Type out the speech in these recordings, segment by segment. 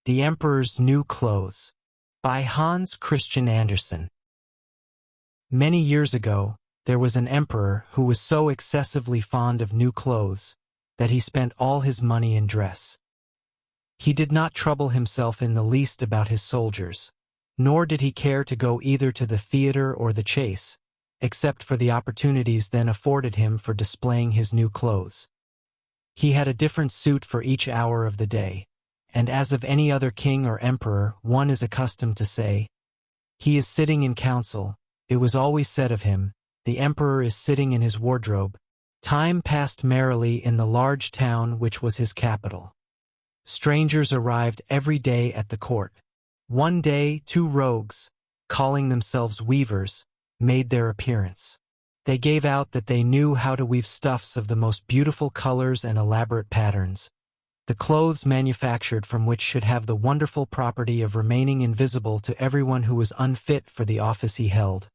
The Emperor's New Clothes by Hans Christian Andersen. Many years ago, there was an emperor who was so excessively fond of new clothes that he spent all his money in dress. He did not trouble himself in the least about his soldiers, nor did he care to go either to the theater or the chase, except for the opportunities then afforded him for displaying his new clothes. He had a different suit for each hour of the day, and as of any other king or emperor one is accustomed to say, "He is sitting in council," it was always said of him, "The emperor is sitting in his wardrobe." Time passed merrily in the large town which was his capital. Strangers arrived every day at the court. One day 2 rogues, calling themselves weavers, made their appearance. They gave out that they knew how to weave stuffs of the most beautiful colors and elaborate patterns, the clothes manufactured from which should have the wonderful property of remaining invisible to everyone who was unfit for the office he held,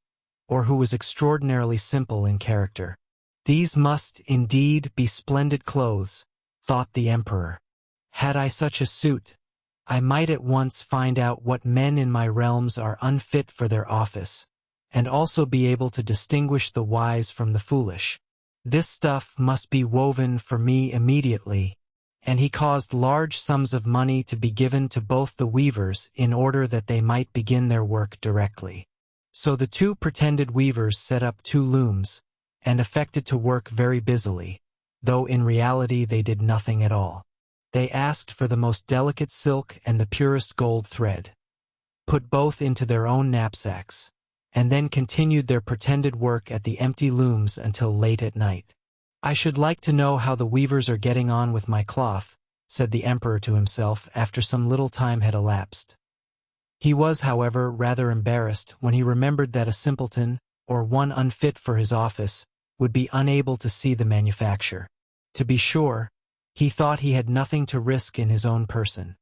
or who was extraordinarily simple in character. These must, indeed, be splendid clothes, thought the emperor. Had I such a suit, I might at once find out what men in my realms are unfit for their office, and also be able to distinguish the wise from the foolish. This stuff must be woven for me immediately, and he caused large sums of money to be given to both the weavers in order that they might begin their work directly. So the 2 pretended weavers set up 2 looms, and affected to work very busily, though in reality they did nothing at all. They asked for the most delicate silk and the purest gold thread, put both into their own knapsacks, and then continued their pretended work at the empty looms until late at night. "I should like to know how the weavers are getting on with my cloth," said the emperor to himself after some little time had elapsed. He was, however, rather embarrassed when he remembered that a simpleton, or one unfit for his office, would be unable to see the manufacture. To be sure, he thought he had nothing to risk in his own person.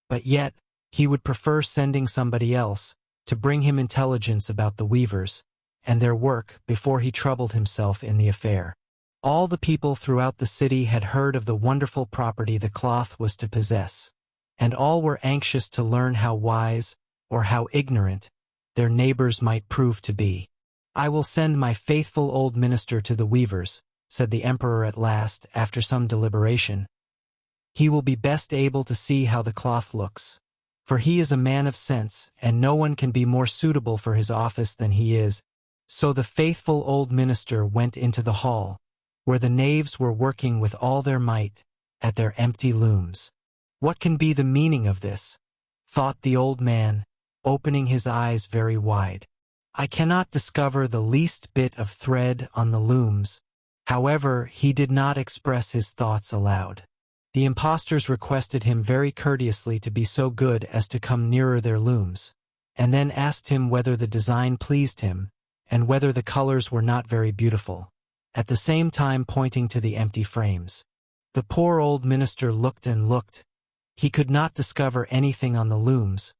But yet, he would prefer sending somebody else to bring him intelligence about the weavers and their work before he troubled himself in the affair. All the people throughout the city had heard of the wonderful property the cloth was to possess, and all were anxious to learn how wise, or how ignorant, their neighbors might prove to be. "I will send my faithful old minister to the weavers," said the emperor at last, after some deliberation. "He will be best able to see how the cloth looks, for he is a man of sense, and no one can be more suitable for his office than he is." So the faithful old minister went into the hall, where the knaves were working with all their might at their empty looms. "What can be the meaning of this?" thought the old man, opening his eyes very wide. "I cannot discover the least bit of thread on the looms." However, he did not express his thoughts aloud. The impostors requested him very courteously to be so good as to come nearer their looms, and then asked him whether the design pleased him, and whether the colors were not very beautiful, at the same time pointing to the empty frames. The poor old minister looked and looked. He could not discover anything on the looms,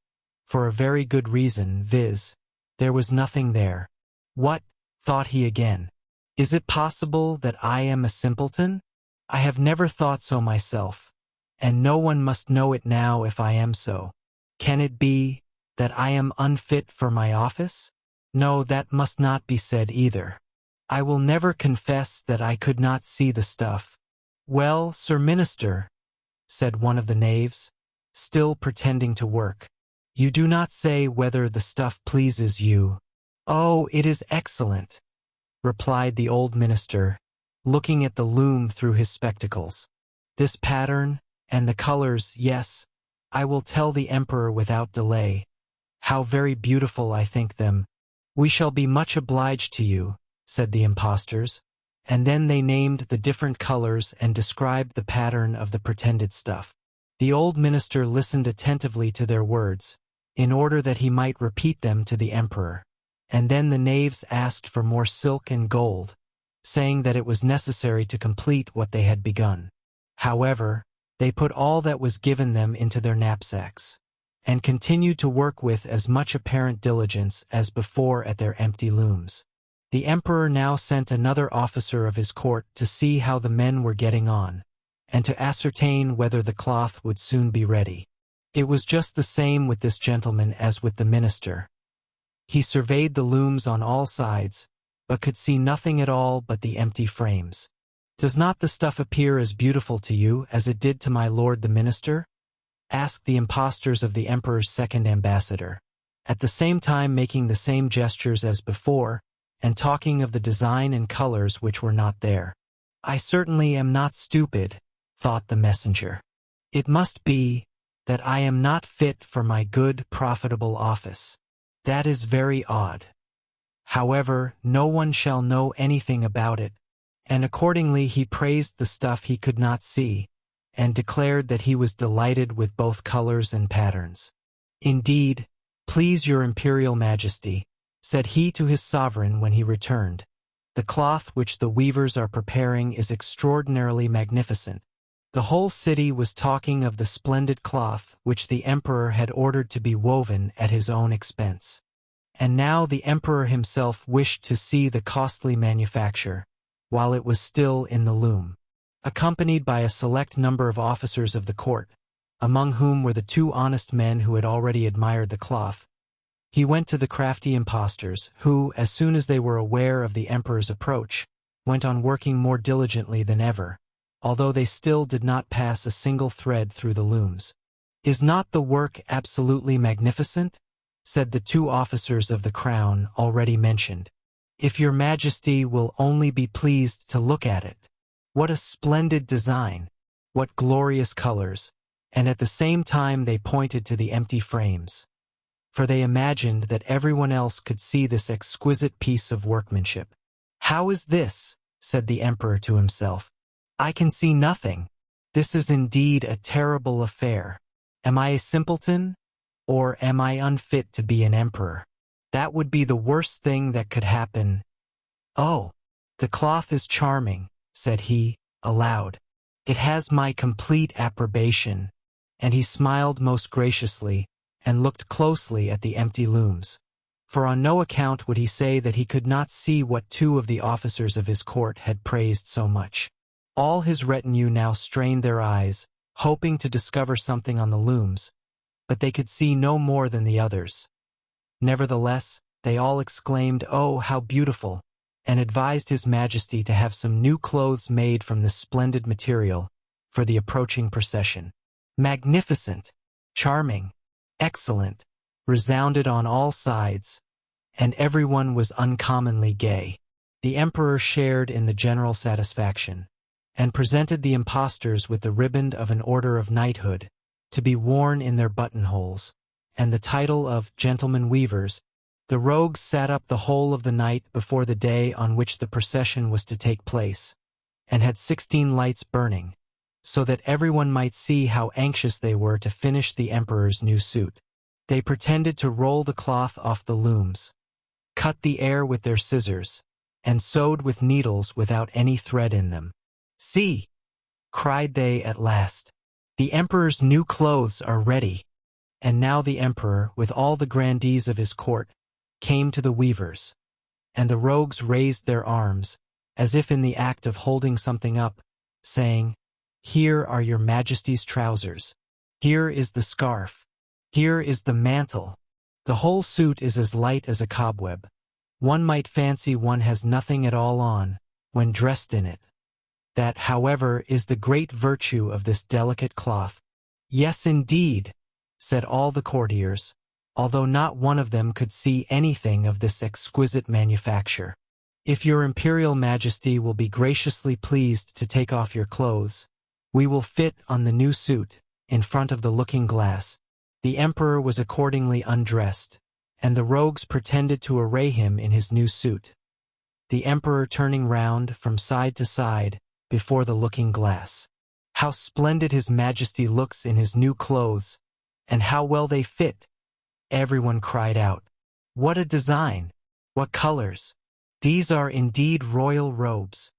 for a very good reason, viz., there was nothing there. "What?" thought he again. "Is it possible that I am a simpleton? I have never thought so myself, and no one must know it now if I am so. Can it be that I am unfit for my office? No, that must not be said either. I will never confess that I could not see the stuff." "Well, Sir Minister," said one of the knaves, still pretending to work, "you do not say whether the stuff pleases you." "Oh, it is excellent," replied the old minister, looking at the loom through his spectacles. "This pattern, and the colors, yes, I will tell the emperor without delay. How very beautiful I think them." "We shall be much obliged to you," said the impostors, and then they named the different colors and described the pattern of the pretended stuff. The old minister listened attentively to their words, in order that he might repeat them to the emperor, and then the knaves asked for more silk and gold, saying that it was necessary to complete what they had begun. However, they put all that was given them into their knapsacks, and continued to work with as much apparent diligence as before at their empty looms. The emperor now sent another officer of his court to see how the men were getting on, and to ascertain whether the cloth would soon be ready. It was just the same with this gentleman as with the minister. He surveyed the looms on all sides, but could see nothing at all but the empty frames. "Does not the stuff appear as beautiful to you as it did to my lord the minister?" asked the impostors of the emperor's second ambassador, at the same time making the same gestures as before, and talking of the design and colors which were not there. "I certainly am not stupid," thought the messenger. "It must be that I am not fit for my good, profitable office. That is very odd. However, no one shall know anything about it," and accordingly he praised the stuff he could not see, and declared that he was delighted with both colors and patterns. "Indeed, please your imperial majesty," said he to his sovereign when he returned, "the cloth which the weavers are preparing is extraordinarily magnificent." The whole city was talking of the splendid cloth which the emperor had ordered to be woven at his own expense. And now the emperor himself wished to see the costly manufacture, while it was still in the loom. Accompanied by a select number of officers of the court, among whom were the two honest men who had already admired the cloth, he went to the crafty impostors, who, as soon as they were aware of the emperor's approach, went on working more diligently than ever, although they still did not pass a single thread through the looms. "Is not the work absolutely magnificent?" said the two officers of the crown already mentioned. "If your majesty will only be pleased to look at it. What a splendid design! What glorious colors!" And at the same time they pointed to the empty frames, for they imagined that everyone else could see this exquisite piece of workmanship. "How is this?" said the emperor to himself. "I can see nothing. This is indeed a terrible affair. Am I a simpleton, or am I unfit to be an emperor? That would be the worst thing that could happen. Oh, the cloth is charming," said he, aloud. "It has my complete approbation," and he smiled most graciously, and looked closely at the empty looms. For on no account would he say that he could not see what two of the officers of his court had praised so much. All his retinue now strained their eyes, hoping to discover something on the looms, but they could see no more than the others. Nevertheless, they all exclaimed, "Oh, how beautiful!" and advised his majesty to have some new clothes made from this splendid material for the approaching procession. "Magnificent! Charming! Excellent!" resounded on all sides, and everyone was uncommonly gay. The emperor shared in the general satisfaction, and presented the impostors with the riband of an order of knighthood, to be worn in their buttonholes, and the title of gentlemen weavers. The rogues sat up the whole of the night before the day on which the procession was to take place, and had 16 lights burning, so that everyone might see how anxious they were to finish the emperor's new suit. They pretended to roll the cloth off the looms, cut the air with their scissors, and sewed with needles without any thread in them. "See!" cried they at last. "The emperor's new clothes are ready." And now the emperor, with all the grandees of his court, came to the weavers, and the rogues raised their arms, as if in the act of holding something up, saying, "Here are your majesty's trousers. Here is the scarf. Here is the mantle." The whole suit is as light as a cobweb. One might fancy one has nothing at all on, when dressed in it. That, however, is the great virtue of this delicate cloth. "Yes, indeed," said all the courtiers, although not one of them could see anything of this exquisite manufacture. "If your imperial majesty will be graciously pleased to take off your clothes, we will fit on the new suit, in front of the looking-glass." The emperor was accordingly undressed, and the rogues pretended to array him in his new suit, the emperor turning round from side to side before the looking-glass. "How splendid his majesty looks in his new clothes, and how well they fit!" everyone cried out. "What a design! What colors! These are indeed royal robes."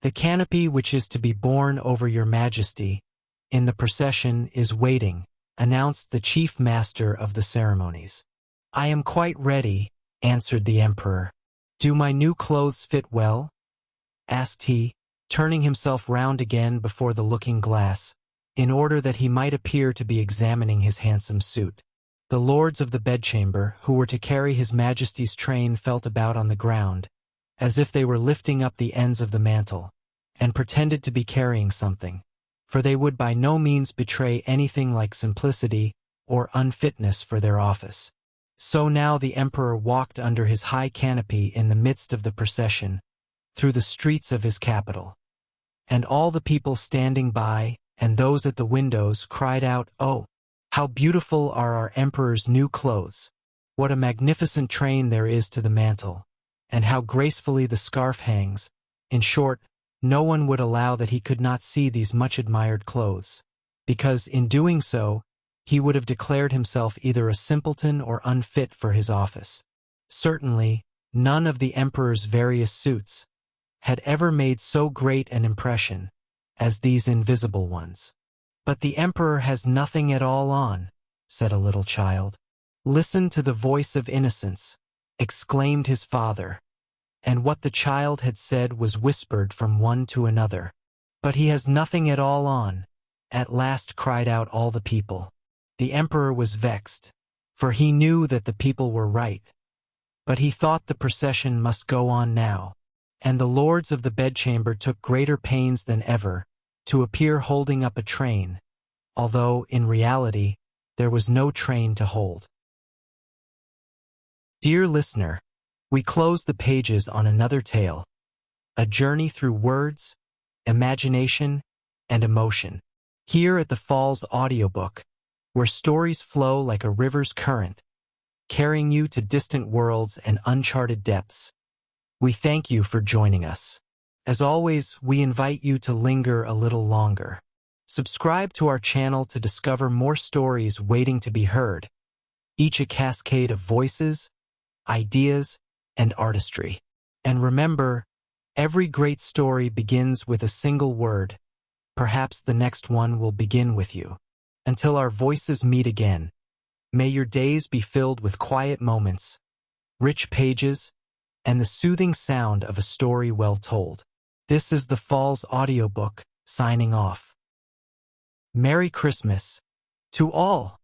"The canopy which is to be borne over your majesty in the procession is waiting," announced the chief master of the ceremonies. "I am quite ready," answered the emperor. "Do my new clothes fit well?" asked he, turning himself round again before the looking-glass, in order that he might appear to be examining his handsome suit. The lords of the bedchamber, who were to carry his majesty's train, felt about on the ground, as if they were lifting up the ends of the mantle, and pretended to be carrying something, for they would by no means betray anything like simplicity or unfitness for their office. So now the emperor walked under his high canopy in the midst of the procession, through the streets of his capital. And all the people standing by, and those at the windows, cried out, "Oh, how beautiful are our emperor's new clothes! What a magnificent train there is to the mantle, and how gracefully the scarf hangs!" In short, no one would allow that he could not see these much-admired clothes, because in doing so, he would have declared himself either a simpleton or unfit for his office. Certainly, none of the emperor's various suits had ever made so great an impression as these invisible ones. "But the emperor has nothing at all on," said a little child. "Listen to the voice of innocence," exclaimed his father, and what the child had said was whispered from one to another. "But he has nothing at all on," at last cried out all the people. The emperor was vexed, for he knew that the people were right, but he thought the procession must go on now, and the lords of the bedchamber took greater pains than ever to appear holding up a train, although, in reality, there was no train to hold. Dear listener, we close the pages on another tale, a journey through words, imagination, and emotion. Here at the Falls Audiobook, where stories flow like a river's current, carrying you to distant worlds and uncharted depths. We thank you for joining us. As always, we invite you to linger a little longer. Subscribe to our channel to discover more stories waiting to be heard, each a cascade of voices, ideas, and artistry. And remember, every great story begins with a single word. Perhaps the next one will begin with you. Until our voices meet again, may your days be filled with quiet moments, rich pages, and the soothing sound of a story well told. This is the Falls Audiobook, signing off. Merry Christmas to all!